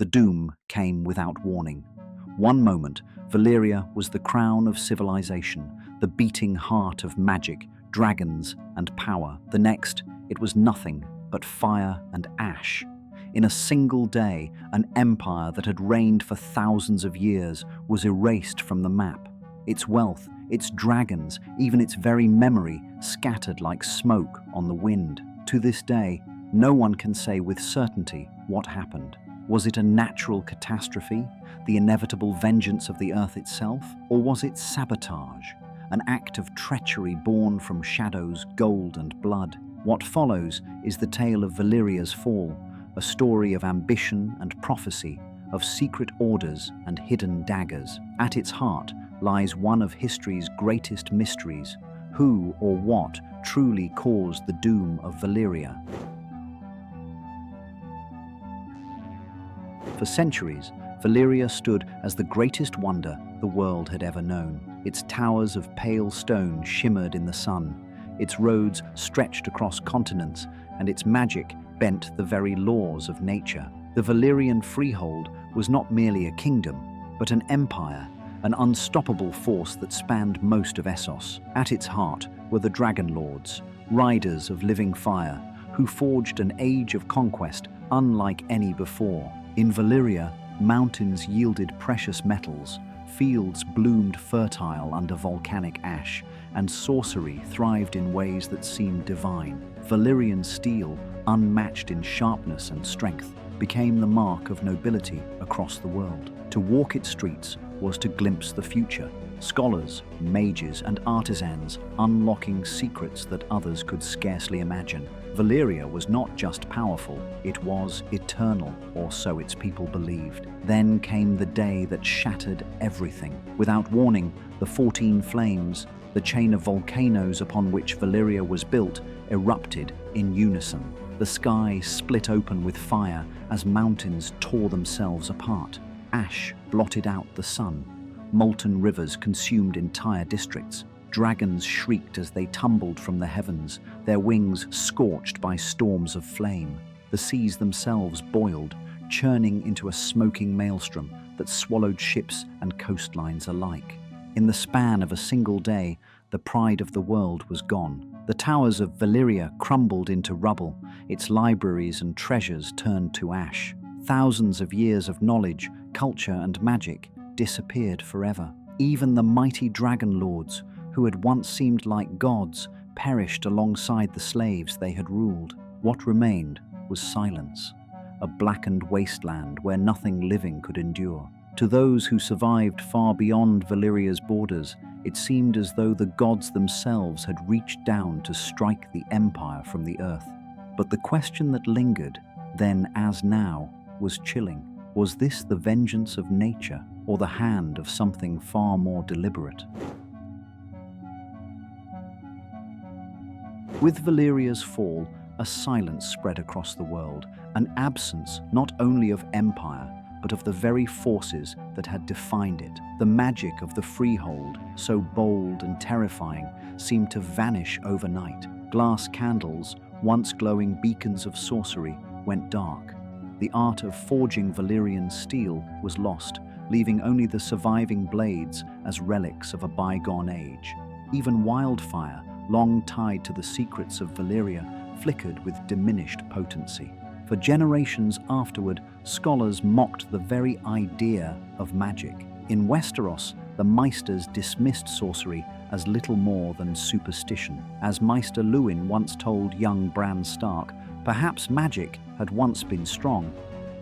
The doom came without warning. One moment, Valyria was the crown of civilization, the beating heart of magic, dragons, and power. The next, it was nothing but fire and ash. In a single day, an empire that had reigned for thousands of years was erased from the map. Its wealth, its dragons, even its very memory scattered like smoke on the wind. To this day, no one can say with certainty what happened. Was it a natural catastrophe, the inevitable vengeance of the earth itself, or was it sabotage, an act of treachery born from shadows, gold, and blood? What follows is the tale of Valyria's fall, a story of ambition and prophecy, of secret orders and hidden daggers. At its heart lies one of history's greatest mysteries: who or what truly caused the doom of Valyria? For centuries, Valyria stood as the greatest wonder the world had ever known. Its towers of pale stone shimmered in the sun, its roads stretched across continents, and its magic bent the very laws of nature. The Valyrian freehold was not merely a kingdom, but an empire, an unstoppable force that spanned most of Essos. At its heart were the Dragon Lords, riders of living fire, who forged an age of conquest unlike any before. In Valyria, mountains yielded precious metals, fields bloomed fertile under volcanic ash, and sorcery thrived in ways that seemed divine. Valyrian steel, unmatched in sharpness and strength, became the mark of nobility across the world. To walk its streets was to glimpse the future, scholars, mages, and artisans unlocking secrets that others could scarcely imagine. Valyria was not just powerful, it was eternal, or so its people believed. Then came the day that shattered everything. Without warning, the 14 flames, the chain of volcanoes upon which Valyria was built, erupted in unison. The sky split open with fire as mountains tore themselves apart. Ash blotted out the sun. Molten rivers consumed entire districts. Dragons shrieked as they tumbled from the heavens, their wings scorched by storms of flame. The seas themselves boiled, churning into a smoking maelstrom that swallowed ships and coastlines alike. In the span of a single day, the pride of the world was gone. The towers of Valyria crumbled into rubble, its libraries and treasures turned to ash. Thousands of years of knowledge, culture, and magic disappeared forever. Even the mighty dragon lords, who had once seemed like gods, perished alongside the slaves they had ruled. What remained was silence, a blackened wasteland where nothing living could endure. To those who survived far beyond Valyria's borders, it seemed as though the gods themselves had reached down to strike the empire from the earth. But the question that lingered, then as now, was chilling. Was this the vengeance of nature, or the hand of something far more deliberate? With Valyria's fall, a silence spread across the world, an absence not only of empire, but of the very forces that had defined it. The magic of the freehold, so bold and terrifying, seemed to vanish overnight. Glass candles, once glowing beacons of sorcery, went dark. The art of forging Valyrian steel was lost, leaving only the surviving blades as relics of a bygone age. Even wildfire, long tied to the secrets of Valyria, flickered with diminished potency. For generations afterward, scholars mocked the very idea of magic. In Westeros, the maesters dismissed sorcery as little more than superstition. As Maester Luwin once told young Bran Stark, perhaps magic had once been strong,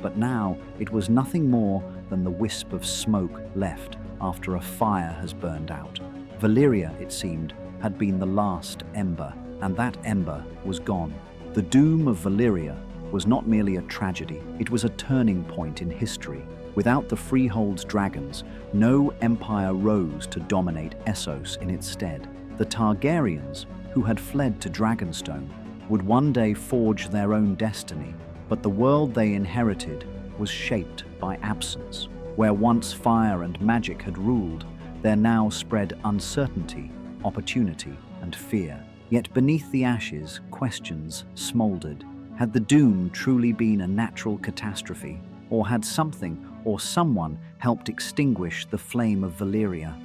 but now it was nothing more than the wisp of smoke left after a fire has burned out. Valyria, it seemed, had been the last ember, and that ember was gone. The doom of Valyria was not merely a tragedy, it was a turning point in history. Without the Freehold's dragons, no empire rose to dominate Essos in its stead. The Targaryens, who had fled to Dragonstone, would one day forge their own destiny, but the world they inherited was shaped by absence. Where once fire and magic had ruled, there now spread uncertainty, opportunity, and fear. Yet beneath the ashes, questions smoldered. Had the doom truly been a natural catastrophe, Or had something or someone helped extinguish the flame of Valyria?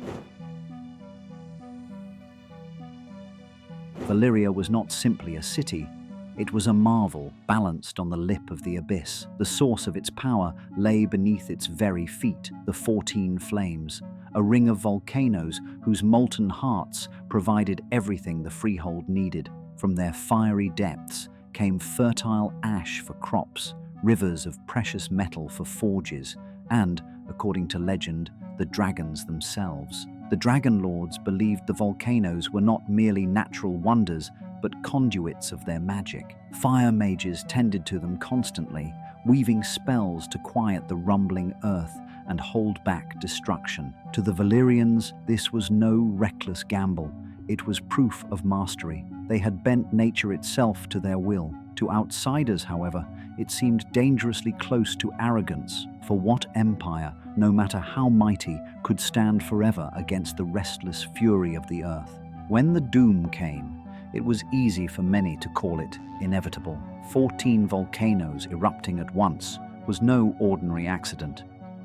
Valyria was not simply a city, it was a marvel balanced on the lip of the abyss. The source of its power lay beneath its very feet, the 14 flames, a ring of volcanoes whose molten hearts provided everything the freehold needed. From their fiery depths came fertile ash for crops, rivers of precious metal for forges, and, according to legend, the dragons themselves. The Dragon Lords believed the volcanoes were not merely natural wonders, but conduits of their magic. Fire mages tended to them constantly, weaving spells to quiet the rumbling earth and hold back destruction. To the Valyrians, this was no reckless gamble. It was proof of mastery. They had bent nature itself to their will. To outsiders, however, it seemed dangerously close to arrogance. For what empire, no matter how mighty, could stand forever against the restless fury of the earth? When the doom came, it was easy for many to call it inevitable. 14 volcanoes erupting at once was no ordinary accident.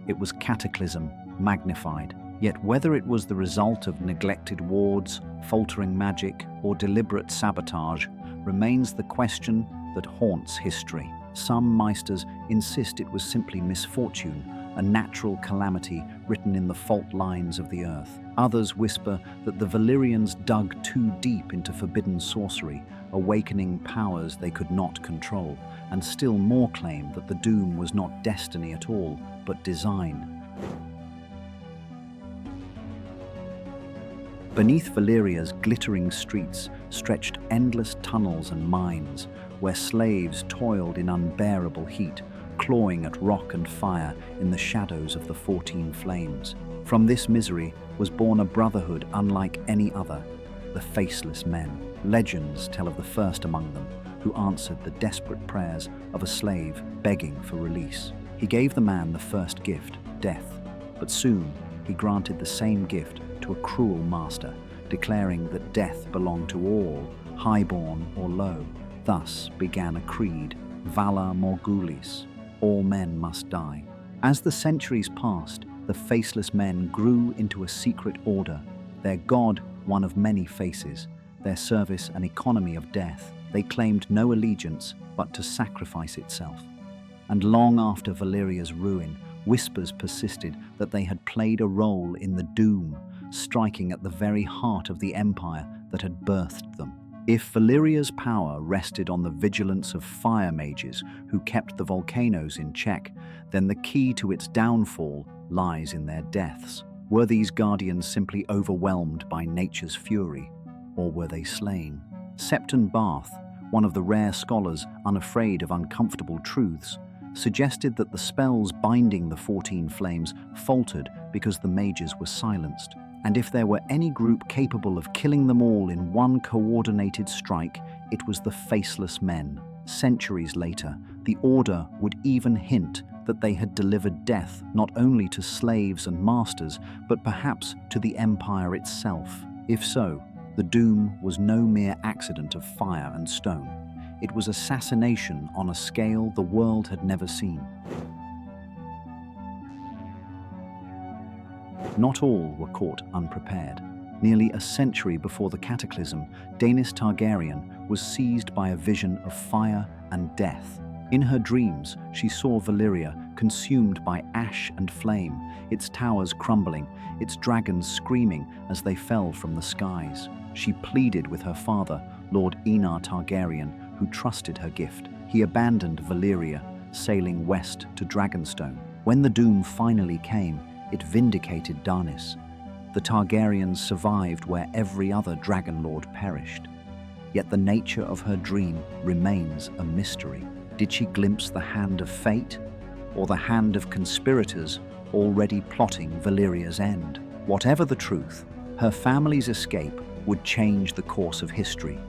It was cataclysm magnified. Yet whether it was the result of neglected wards, faltering magic, or deliberate sabotage remains the question that haunts history. Some maesters insist it was simply misfortune, a natural calamity written in the fault lines of the earth. Others whisper that the Valyrians dug too deep into forbidden sorcery, awakening powers they could not control, and still more claim that the doom was not destiny at all, but design. Beneath Valyria's glittering streets stretched endless tunnels and mines, where slaves toiled in unbearable heat, clawing at rock and fire in the shadows of the 14 flames. From this misery was born a brotherhood unlike any other, the Faceless Men. Legends tell of the first among them, who answered the desperate prayers of a slave begging for release. He gave the man the first gift, death, but soon he granted the same gift to a cruel master, declaring that death belonged to all, highborn or low. Thus began a creed, Vala Morgulis, all men must die. As the centuries passed, the Faceless Men grew into a secret order, their god one of many faces, their service an economy of death. They claimed no allegiance but to sacrifice itself. And long after Valyria's ruin, whispers persisted that they had played a role in the doom, striking at the very heart of the empire that had birthed them. If Valyria's power rested on the vigilance of fire mages who kept the volcanoes in check, then the key to its downfall lies in their deaths. Were these guardians simply overwhelmed by nature's fury, or were they slain? Septon Barth, one of the rare scholars unafraid of uncomfortable truths, suggested that the spells binding the 14 flames faltered because the mages were silenced. And if there were any group capable of killing them all in one coordinated strike, it was the Faceless Men. Centuries later, the Order would even hint that they had delivered death not only to slaves and masters, but perhaps to the Empire itself. If so, the doom was no mere accident of fire and stone. It was assassination on a scale the world had never seen. Not all were caught unprepared. Nearly a century before the cataclysm, Daenerys Targaryen was seized by a vision of fire and death. In her dreams, she saw Valyria consumed by ash and flame, its towers crumbling, its dragons screaming as they fell from the skies. She pleaded with her father, Lord Enar Targaryen, who trusted her gift. He abandoned Valyria, sailing west to Dragonstone. When the doom finally came, it vindicated Daenerys. The Targaryens survived where every other Dragon Lord perished. Yet the nature of her dream remains a mystery. Did she glimpse the hand of fate, or the hand of conspirators already plotting Valyria's end? Whatever the truth, her family's escape would change the course of history,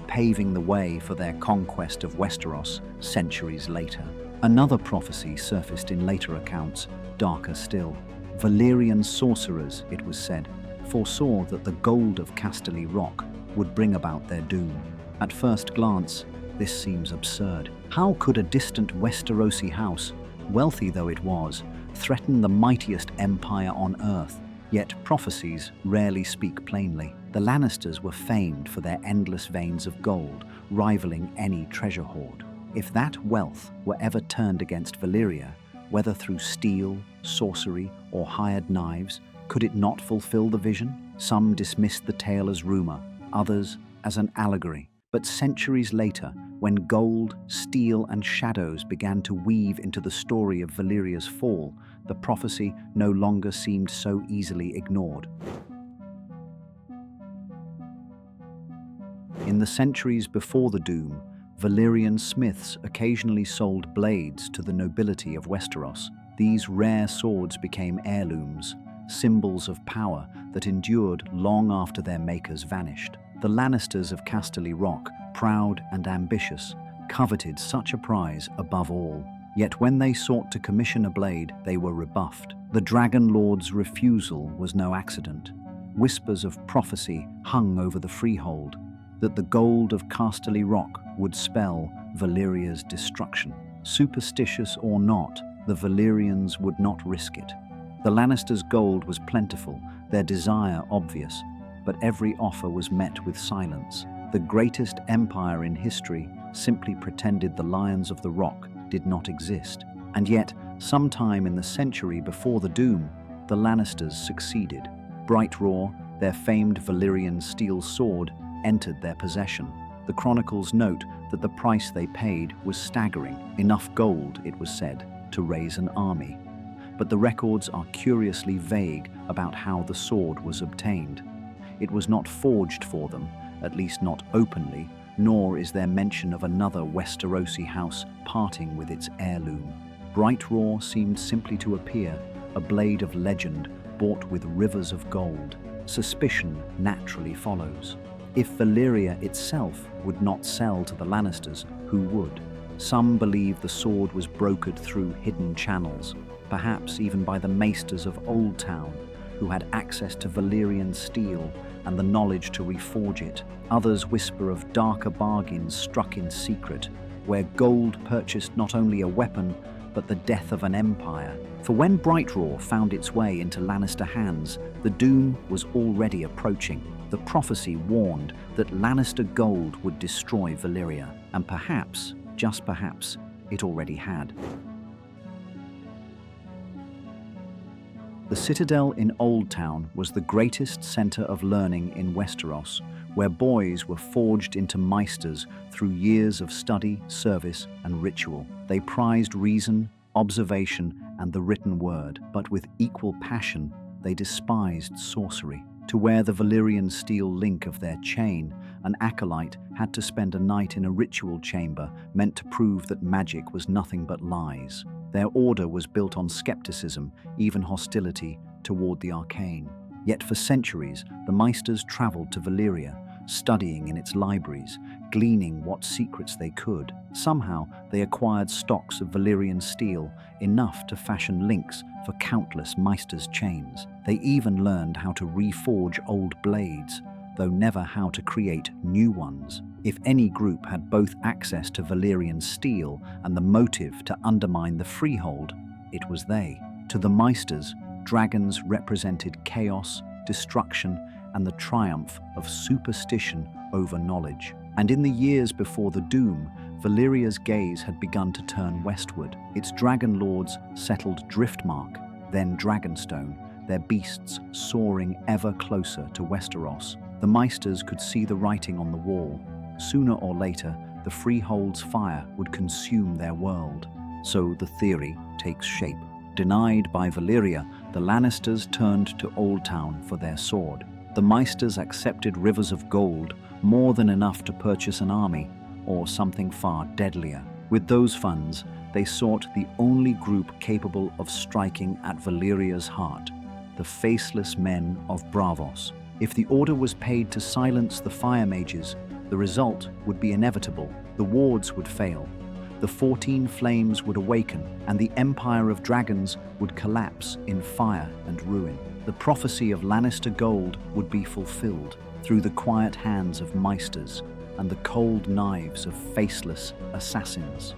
paving the way for their conquest of Westeros centuries later. Another prophecy surfaced in later accounts, darker still. Valyrian sorcerers, it was said, foresaw that the gold of Casterly Rock would bring about their doom. At first glance, this seems absurd. How could a distant Westerosi house wealthy though it was, threatened the mightiest empire on earth. Yet prophecies rarely speak plainly. The Lannisters were famed for their endless veins of gold, rivaling any treasure hoard. If that wealth were ever turned against Valyria, whether through steel, sorcery, or hired knives, could it not fulfill the vision? Some dismissed the tale as rumor, others as an allegory. But centuries later, when gold, steel, and shadows began to weave into the story of Valyria's fall, the prophecy no longer seemed so easily ignored. In the centuries before the Doom, Valyrian smiths occasionally sold blades to the nobility of Westeros. These rare swords became heirlooms, symbols of power that endured long after their makers vanished. The Lannisters of Casterly Rock, proud and ambitious, coveted such a prize above all. Yet when they sought to commission a blade, they were rebuffed. The Dragon Lord's refusal was no accident. Whispers of prophecy hung over the freehold, that the gold of Casterly Rock would spell Valyria's destruction. Superstitious or not, the Valyrians would not risk it. The Lannisters' gold was plentiful, their desire obvious, but every offer was met with silence. The greatest empire in history simply pretended the Lions of the Rock did not exist. And yet, sometime in the century before the Doom, the Lannisters succeeded. Brightroar, their famed Valyrian steel sword, entered their possession. The chronicles note that the price they paid was staggering, enough gold, it was said, to raise an army. But the records are curiously vague about how the sword was obtained. It was not forged for them, at least not openly, nor is there mention of another Westerosi house parting with its heirloom. Brightroar seemed simply to appear, a blade of legend bought with rivers of gold. Suspicion naturally follows. If Valyria itself would not sell to the Lannisters, who would? Some believe the sword was brokered through hidden channels, perhaps even by the maesters of Old Town, who had access to Valyrian steel and the knowledge to reforge it. Others whisper of darker bargains struck in secret, where gold purchased not only a weapon, but the death of an empire. For when Brightroar found its way into Lannister hands, the doom was already approaching. The prophecy warned that Lannister gold would destroy Valyria, and perhaps, just perhaps, it already had. The Citadel in Old Town was the greatest center of learning in Westeros, where boys were forged into maesters through years of study, service, and ritual. They prized reason, observation, and the written word, but with equal passion, they despised sorcery. To wear the Valyrian steel link of their chain, an acolyte had to spend a night in a ritual chamber meant to prove that magic was nothing but lies. Their order was built on skepticism, even hostility toward the arcane. Yet for centuries, the maesters traveled to Valyria, studying in its libraries, gleaning what secrets they could. Somehow, they acquired stocks of Valyrian steel, enough to fashion links for countless maesters' chains. They even learned how to reforge old blades, though never how to create new ones. If any group had both access to Valyrian steel and the motive to undermine the freehold, it was they. To the maesters, dragons represented chaos, destruction, and the triumph of superstition over knowledge. And in the years before the Doom, Valyria's gaze had begun to turn westward. Its dragon lords settled Driftmark, then Dragonstone, their beasts soaring ever closer to Westeros. The maesters could see the writing on the wall. Sooner or later, the freehold's fire would consume their world. So the theory takes shape. Denied by Valyria, the Lannisters turned to Old Town for their sword. The maesters accepted rivers of gold, more than enough to purchase an army, or something far deadlier. With those funds, they sought the only group capable of striking at Valyria's heart, the Faceless Men of Braavos. If the order was paid to silence the fire mages, the result would be inevitable. The wards would fail, the 14 flames would awaken, and the Empire of Dragons would collapse in fire and ruin. The prophecy of Lannister gold would be fulfilled through the quiet hands of maesters and the cold knives of faceless assassins.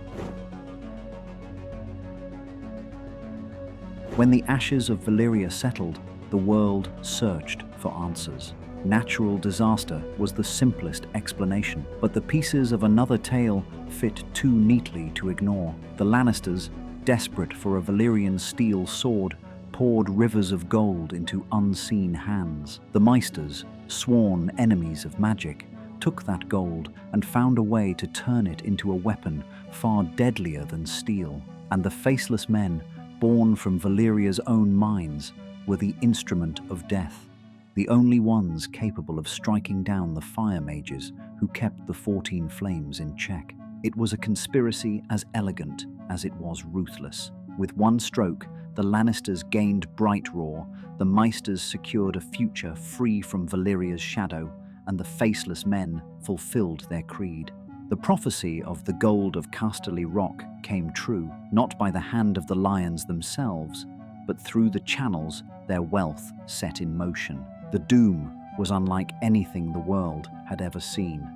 When the ashes of Valyria settled, the world searched for answers. Natural disaster was the simplest explanation, but the pieces of another tale fit too neatly to ignore. The Lannisters, desperate for a Valyrian steel sword, poured rivers of gold into unseen hands. The maesters, sworn enemies of magic, took that gold and found a way to turn it into a weapon far deadlier than steel. And the Faceless Men, born from Valyria's own minds, were the instrument of death, the only ones capable of striking down the fire mages who kept the 14 flames in check. It was a conspiracy as elegant as it was ruthless. With one stroke, the Lannisters gained Brightroar, the maesters secured a future free from Valyria's shadow, and the Faceless Men fulfilled their creed. The prophecy of the gold of Casterly Rock came true, not by the hand of the lions themselves, but through the channels their wealth set in motion. The doom was unlike anything the world had ever seen.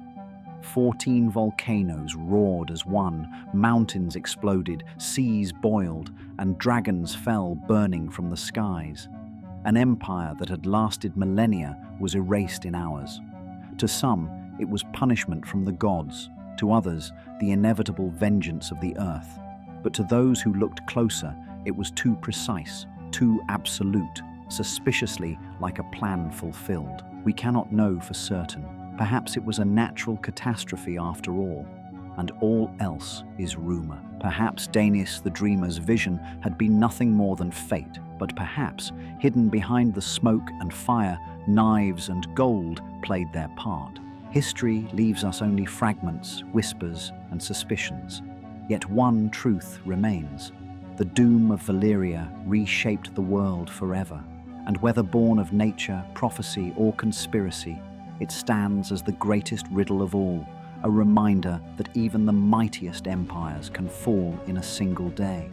14 volcanoes roared as one, mountains exploded, seas boiled, and dragons fell burning from the skies. An empire that had lasted millennia was erased in hours. To some, it was punishment from the gods. To others, the inevitable vengeance of the earth. But to those who looked closer, it was too precise, too absolute, suspiciously like a plan fulfilled. We cannot know for certain. Perhaps it was a natural catastrophe after all, and all else is rumor. Perhaps Daenerys the Dreamer's vision had been nothing more than fate, but perhaps, hidden behind the smoke and fire, knives and gold played their part. History leaves us only fragments, whispers, and suspicions. Yet one truth remains. The doom of Valyria reshaped the world forever, and whether born of nature, prophecy, or conspiracy, it stands as the greatest riddle of all, a reminder that even the mightiest empires can fall in a single day.